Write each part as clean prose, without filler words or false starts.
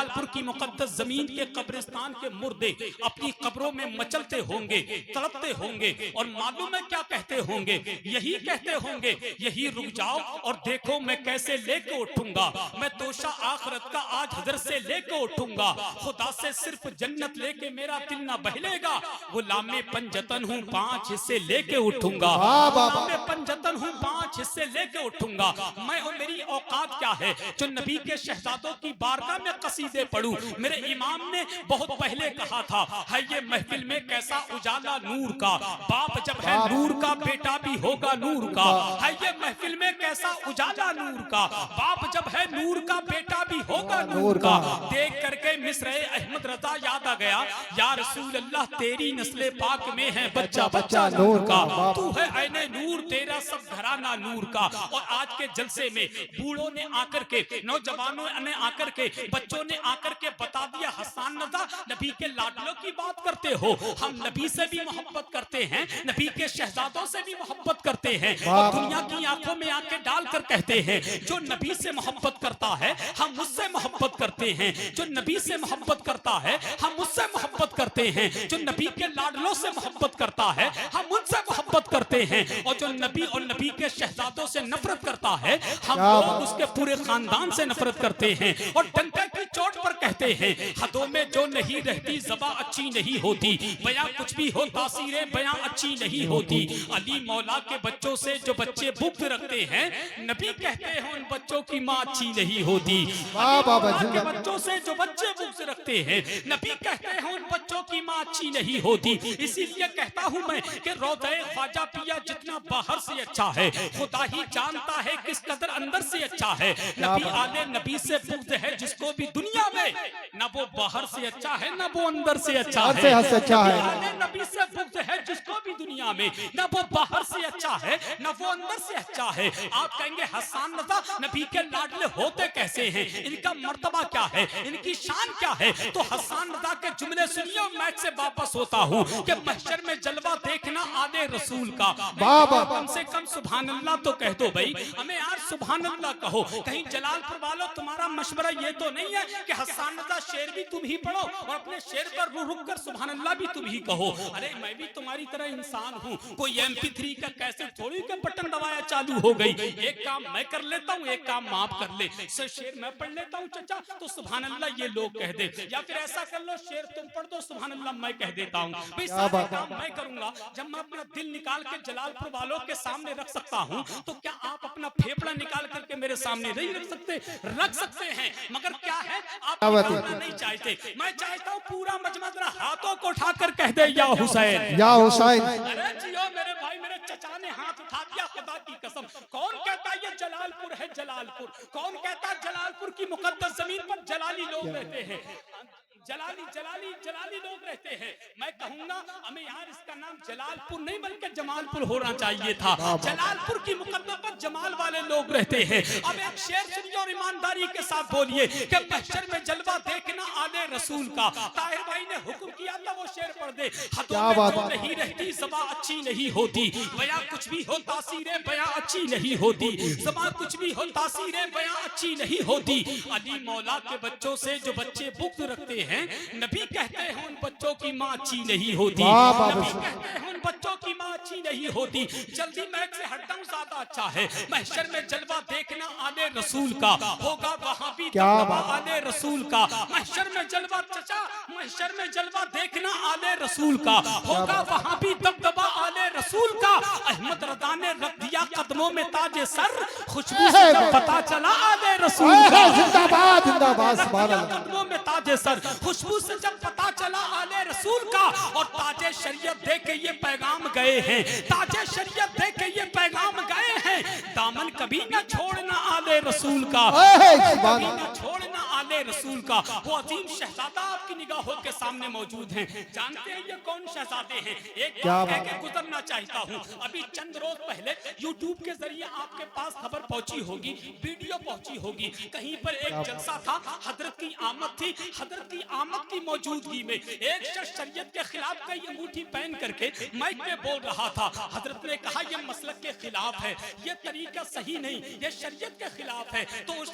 जलालपुर की मुकद्दस जमीन के कब्रिस्तान के मुर्दे अपनी कब्रों में मचलते होंगे, तड़पते होंगे और मालूम है क्या कहते होंगे? यही कहते होंगे, यही रुक जाओ और देखो मैं कैसे लेके उठूंगा, मैं तोशा आखिरत का आज हजर से लेके उठूंगा, खुदा से सिर्फ जन्नत लेके मेरा दिल ना बहलेगा, गुलामे पंजतन हूँ 5 हिस्से लेके उठूंगा, गुलामे पंजतन हूँ 5 हिस्से लेके उठूंगा। मैं और मेरी औकात क्या है जो नबी के शहजादों की बारगाह में कसीदे पढ़ूं? मेरे इमाम ने बहुत पहले कहा था, है ये महफिल में कैसा उजाला नूर का, बाप जब है नूर का बेटा भी होगा नूर का, है ये महफिल में कैसा उजाला नूर का, बाप जब है नूर का बेटा भी होगा नूर का। देख करके मिस्र अहमद रजा याद आ गया, या रसूल अल्लाह तेरी नस्ले पाक में है बच्चा बच्चा नूर का, तू है ऐने नूर तेरा सब घराना नूर का। और आज के जलसे में बूढ़ों ने आकर के, नौजवानों ने आकर के, बच्चों ने आकर के बता दिया, हसन रजा नबी के लाडलों की बात करते हो, हम नबी से भी मोहब्बत करते हैं, नबी के शहजादों से भी मोहब्बत करते हैं, और दुनिया की आंखों में आंखें डालकर कहते हैं जो नबी से मोहब्बत करता है हम उससे मोहब्बत करते हैं, जो नबी से मोहब्बत करता है हम उससे मोहब्बत करते हैं, जो नबी के लाडलों से मोहब्बत करता है हम उनसे मोहब्बत करते हैं, और जो नबी और नबी के शहजादों से नफरत करता है हम लोग उसके पूरे खानदान से नफरत करते हैं। और डंका की चोट पर कहते हैं, हदों में जो नहीं रहती ज़बा अच्छी नहीं होती, बयां कुछ भी हो तासीरें बयां अच्छी नहीं होती। अली मौला के बच्चों से जो बच्चे बुग़्ज़ रखते हैं, नबी कहते हैं उन बच्चों की माँ अच्छी नहीं होती। अली के बच्चों से जो बच्चे बुग़्ज़ रखते हैं, नबी कहते हैं उन बच्चों की माँ अच्छी नहीं होती। इसीलिए कहता हूँ मैं कि रोज़े ख्वाजा पिया जितना बाहर से अच्छा है, खुदा ही जानता है किस कदर अंदर से अच्छा है। नबी आले नबी से बुग़्ज़ है जिसको भी दुनिया में, ना वो बाहर से अच्छा है ना वो अंदर से अच्छा है। आले नबी से बुग़्ज़ है जिसको भी दुनिया में, ना वो बाहर से अच्छा है ना वो अंदर से अच्छा है। आप कहेंगे हसन रजा नबी के लाडले होते कैसे हैं, इनका मर्तबा क्या है, इनकी शान क्या है? तो हसन रजा के जुमले सुनिए, मैच से वापस होता हूँ कि महशर में जलवा देखना आले रसूल का। कम से कम सुभान अल्लाह तो कह दो भाई, हमें यार सुभान अल्लाह कहो। कहीं जलालपुर वालों तुम्हारा मशवरा ये तो नहीं है कि हसन रजा शेर भी तुम ही पढ़ो और अपने शेर पर रुक कर सुभान अल्लाह भी तुम ही कहो? अरे मैं भी तुम्हारी तरह इंसान हूँ, कोई MP3 का कैसेट थोड़ी के बटन दबाया चालू हो गई। एक काम मैं कर लेता हूँ, एक काम माफ कर ले, शेर मैं पढ़ लेता हूँ चचा तो सुभान अल्लाह ये लोग कह दे, या फिर ऐसा कर लो शेर तुम पढ़ दो सुभान अल्लाह मैं कह देता हूँ। भाई सारा काम मैं करूंगा। जब मैं अपना दिल निकाल के जलालपुर वालों के सामने रख सकता हूँ, तो क्या आप अपना फेफड़ा निकाल करके मेरे सामने नहीं रख सकते? रख सकते हैं, मगर क्या है आप निकालना नहीं चाहते। मैं चाहता हूँ पूरा मजमा जरा हाथों को उठाकर कह दे या हुसैन, या हुसैन। अरे जियो मेरे भाई, मेरे चचा ने हाथ उठा दिया, खुदा की कसम। कौन कहता ये जलालपुर है जलालपुर? कौन कहता जलालपुर की मुकद्दस जमीन पर जलाली लोग रहते हैं? जलाली जलाली जलाली लोग रहते हैं। मैं कहूंगा हमें यार इसका नाम जलालपुर नहीं बल्कि जमालपुर होना चाहिए था। जलालपुर की मुकद्दस पर जमाल वाले लोग रहते हैं। अब एक शेर सुनिए और ईमानदारी के साथ बोलिए कि महशर में जलवा देखना आले रसूल का। ताहिर भाई ने हुक्म किया था वो शेर पढ़ दे, हदों में जो नहीं रहती ज़बा अच्छी नहीं होती, बयां कुछ भी हो तासीरें बयां अच्छी नहीं होती, ज़बा कुछ भी हो तासीरें बयां अच्छी नहीं होती। अली मौला के बच्चों से जो बच्चे बुग़्ज़ रखते हैं, नबी कहते हैं उन बच्चों की माँ अच्छी नहीं होती, नबी कहते हैं उन बच्चों की माँ अच्छी नहीं होती। जल्दी मैच से हटता हूँ, ज्यादा अच्छा है। महशर में जलवा देखना आले रसूल का, होगा वहाँ भी दबदबा आले रसूल का। महशर में जलवा चचा, महशर में जलवा देखना आले रसूल का, होगा वहाँ भी दबदबा आले रसूल का। अहमद रजा ने रख दिया कदमों में ताजे सर, खुशबू से जब पता चला आले रसूल का। जिंदाबाद जिंदाबाद सुभान अल्लाह। कदमों में ताजे सर, खुशबू से जब पता चला आले रसूल का। और ताजे शरीयत दे के ये पैगाम गए हैं, ताजे शरीयत दे के ये पैगाम गए हैं, दामन कभी न छोड़ना आले रसूल का, कभी न छोड़ना आले रसूल का। वो अजीम शहजादा आपकी निगाहों के सामने मौजूद हैं। जानते हैं ये कौन शहजादे हैं? एक बात कह के गुजरना चाहता हूँ। अभी चंद रोज पहले यूट्यूब के जरिए आपके पास खबर पहुंची होगी, वीडियो पहुंची होगी। कहीं पर एक जलसा था, हजरत की आमद थी। हजरत की आमद की मौजूदगी में एक शख्स शरीयत के खिलाफ कई अंगूठी पहन करके माइक में बोल रहा था। हजरत ने कहा यह मसलक के खिलाफ है, यह तरीका सही नहीं, यह शरीयत के खिलाफ है। तो उस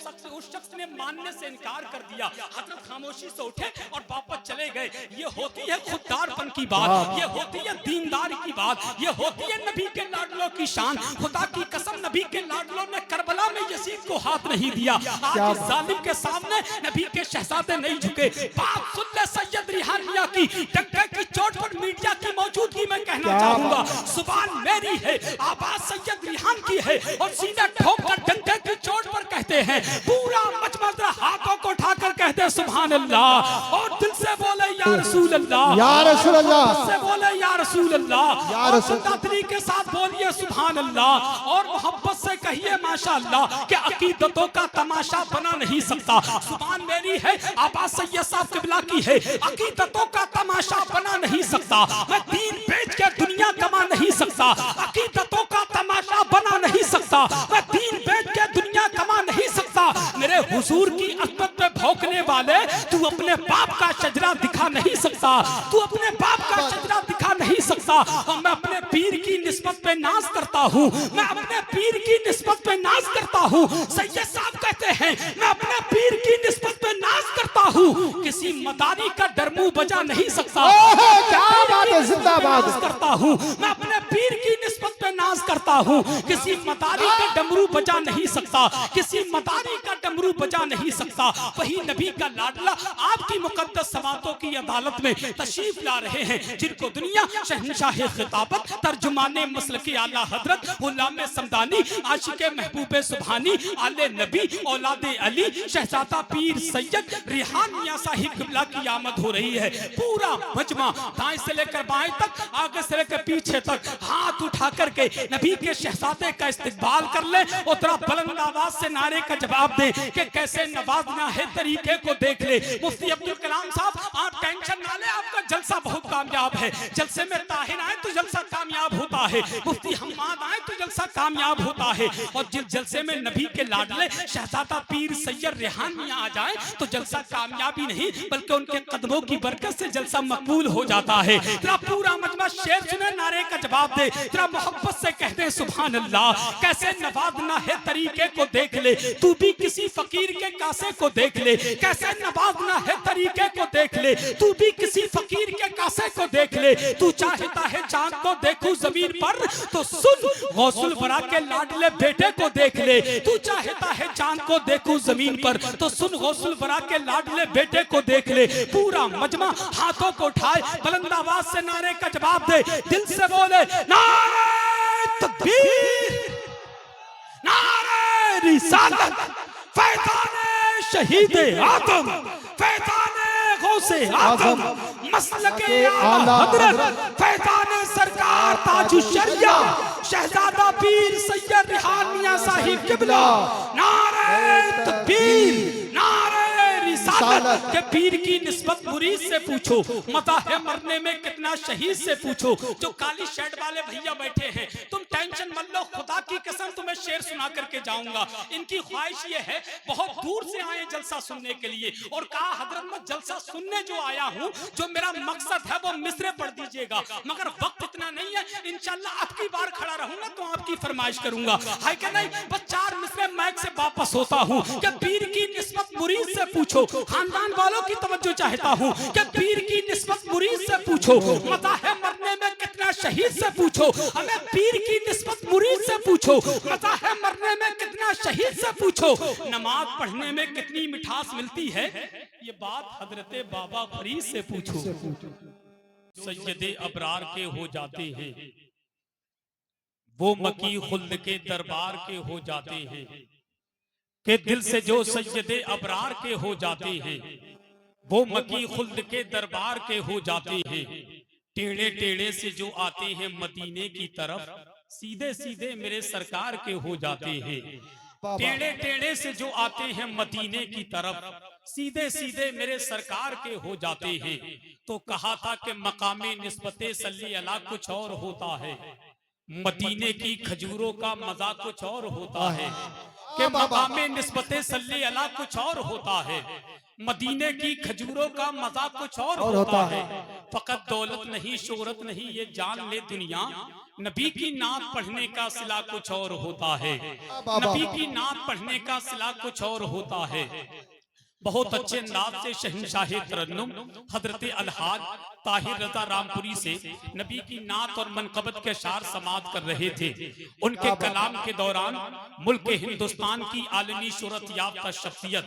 शख्स ने मानने से इनकार कर दिया। हजरत खामोशी से उठे और वापस चले गए। ये होती है खुददारपन की बात, ये होती है दीनदार की बात, ये होती है नबी के लाडलों की शान। खुदा की कसम, नबी के लाडलों ने करबला में यजीद को हाथ नहीं दिया। आज इस जालिम के सामने नबी के शहजादे नहीं झुके। बात सुन ले सैयद रिहानिया की, डंके की चोट पर मीडिया की मौजूदगी में कहना चाहूंगा, सुभान मेरी है, आवाज सैयद रिहान की है और सीधे ठोक कर डंके की चोट पर कहते हैं, पूरा मजमा हाथों को उठाकर कहते हैं सुभान अल्लाह, और दिल से बोले या रसूल अल्लाह, या रसूल अल्लाह, दिल से बोले या रसूल अल्लाह, या रसूल और के साथ बोलिए सुभान अल्लाह, और मोहब्बत से कहिए माशाअल्लाह कि अकीदतों का तमाशा बना नहीं सकता। सुभान मेरी है, आवाज सैयद साहब किबला की है, अकीदतों का तमाशा बना नहीं सकता। मैं दीन बेच के दुनिया कमा नहीं सकता, अकीदतों का तमाशा बना नहीं सकता। मैं दीन बेच के दुनिया कमा नहीं सकता। मेरे हुजूर की अज़मत पे भौंकने वाले, तू अपने बाप का शजरा दिखा नहीं सकता, तू अपने बाप का शजरा दिखा नहीं सकता। और मैं अपने पीर की निस्बत पे नाज करता हूँ, मैं अपने पीर की निस्बत पे नाज करता हूँ। सैयद साहब कहते हैं मैं अपने पीर की निस्बत पे नाज करता हूँ, किसी मदारी का डरमू बजा नहीं सकता। क्या बात है, जिंदाबाद करता हूँ, मैं अपने पीर की निस्बत पे नाज करता हूँ, किसी मदारी का डमरू बजा नहीं सकता, किसी मदारी का डमरू बजा नहीं सकता। वही नबी का लाडला आपकी मुकद्दस समातों की अदालत में तशरीफ ला रहे हैं, जिनको दुनिया शहंशाह खिताबत, तर्जुमाने मसल के आला हजरत, गुलाम समदानी, आशिके महबूबे सुभानी, आले नबी, औलादे अली, शहजादा पीर सैयद रिहान मियां साहिब किबला की आमद हो रही है। पूरा मजमा दाएं से लेकर बाएं तक, आगे से लेकर पीछे तक हाथ उठा करके नबी के शहजादे का इस्तकबाल कर ले और थोड़ा बुलंद आवाज से नारे का जवाब दे कि कैसे नवाजना है तरीके को देख ले। मुफ्ती अब्दुल कलाम साहब, आप टेंशन ना ले, आपका जलसा बहुत कामयाब है। जलसे में ताहिर आए तो जलसा कामयाब होता है, मुफ्ती हम्माद आए तो जलसा कामयाब होता है, और जिस जलसे में नबी के लाडले शहजादा पीर सैयद रिहान मियां आ जाए तो जलसा कामयाबी नहीं बल्कि उनके कदमों की बरकत से जलसा मकबूल हो जाता है। तेरा पूरा मजमा शेर सुने, नारे का जवाब दे, तेरा मोहब्बत से कहते हैं सुभान अल्लाह। कैसे नवाजना है तरीके को देख ले, तू भी किसी फकीर के कासे को देख ले, कैसे नवाजना है तरीके को देख ले, तू भी किसी फकीर के कासे को देख ले। तू चाहता है चांद को देखूं जमीन पर तो सुन गौसुल वरा के लाडले बेटे को देख ले, तू चाहता है चांद को देखूं जमीन पर तो सुन गौसुल वरा के लाडले बेटे को देख ले। पूरा मजमा हाथों को उठाए, बुलंद आवाज से नारे का जवाब दे, दिल से बोले नारे तकबीर, नारे रिसालत, फैज़ाने शहीद आदम, फैज़ाने गौसे आदम, मसलके आला हजरत, फैज़ाने सरकार ताजु शरिया, शहजादा पीर सैयद रिहान मियां साहिब किबला। नारे तकबीर, नारे रिसालत के पीर की निस्बत मुरीद से पूछो, मता है मरने में कितना शहीद से पूछो। जो काली शर्ट वाले भैया बैठे हैं, तुम टेंशन मत लो, खुदा की कसम तुम्हें शेर सुना करके जाऊंगा। इनकी ख्वाहिश ये है, बहुत दूर से आए जलसा सुनने के लिए, और कहा हजरत मैं जलसा सुनने जो आया हूँ, जो मेरा मकसद है वो मिसरे पढ़ दीजिएगा, मगर वक्त इतना नहीं है। इंशाल्लाह अब की बार खड़ा रहूंगा तो आपकी फरमाइश करूंगा, है कि नहीं? बस 4 मिसरे मैक से वापस होता हूँ कि पीर की निस्बत मुरीद से पूछो, खानदान वालों की तवज्जो चाहता हूँ कि पीर की निस्बत मुरीद से पूछो, मता है मरने में कितना शहीद से पूछो, हमें पीर की निस्बत मुरीद से पूछो, मता है मरने में कितना शहीद से पूछो, नमाज पढ़ने में कितनी मिठास मिलती है, ये बात हजरते बाबा फरीद से पूछो। सैयदे अबरार के हो जाते हैं वो मकी खुल्द के दरबार के हो जाते हैं, के दिल से जो सैयदे अबरार के हो जाते हैं वो मकी खुल्द के दरबार के हो जाते हैं। टेढ़े टेढ़े से जो आते हैं मदीने की तरफ, सीधे सीधे मेरे सरकार के हो जाते हैं। टेढ़े टेढ़े से जो आते हैं मदीने की तरफ, सीधे सीधे मेरे सरकार के हो जाते हैं। तो कहा था कि मकामे निस्बते सल्ली अला कुछ और होता है, मदीने की खजूरों का मजा कुछ और होता है, कि मकामे निस्बते सल्ली अला कुछ और होता है, मदीने की खजूरों का मजा कुछ और होता है। फकत दौलत नहीं शोहरत नहीं ये जान ले दुनिया, नबी की नात पढ़ने का सिला कुछ और होता है, नबी की नात पढ़ने का सिला कुछ और होता है। बहुत अच्छे नात से शहंशाह तरन्नुम हजरत अलहाज ताहिर रजा रामपुरी से नबी की नात और मनकबत के शार समात कर रहे थे। उनके कलाम के दौरान मुल्क हिंदुस्तान की आलमी शोहरत याफ्ता शख्सियत,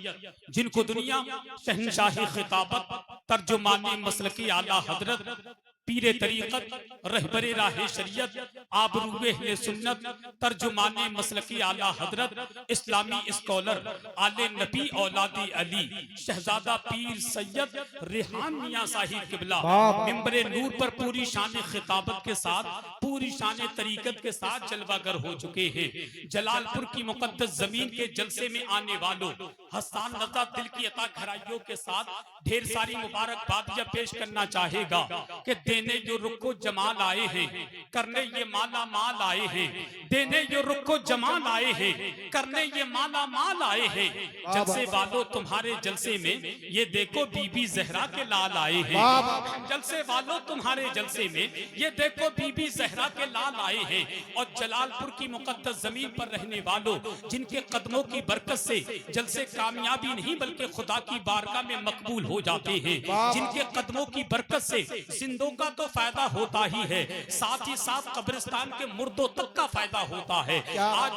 जिनको दुनिया शहंशाह खिताबत, तर्जुमाने मसलकी आला हजरत, पीरे तरीकत, रहबरे राहे शरीयत, आबरूए अहले सुन्नत, तर्जुमाने मसलकी आला हजरत, इस्लामी स्कॉलर, आले नबी औलादी अली, शहजादा पीर सैयद रेहान मियां साहिब किबला मिंबरे नूर पर पूरी शान खिताबत के साथ, पूरी शान तरीकत के साथ जलवागर हो चुके हैं। जलालपुर की मुकद्दस जमीन के जलसे में आने वालों हसन रजा दिल की अता खराइयों के साथ ढेर सारी मुबारकबादियां पेश करना चाहेगा कि देने जो रुखो जमाल आए हैं, करने ये माला माल आए हैं, देने जो रुखो जमाल आए हैं, करने ये माला माल आए हैं। जलसे वालों तुम्हारे जलसे में ये देखो बीबी जहरा के लाल आए हैं। जलसे वालों तुम्हारे जलसे में ये देखो बीबी जहरा के लाल आए हैं। और जलालपुर की मुकद्दस जमीन पर रहने वालों जिनके कदमों की बरकत से जलसे कामयाबी नहीं बल्कि खुदा की बारगाह में मकबूल हो जाते हैं, जिनके कदमों की बरकत से जिंदों का तो फायदा होता ही है, साथ ही साथ कब्रिस्तान के मुर्दों तक का फायदा होता है। आज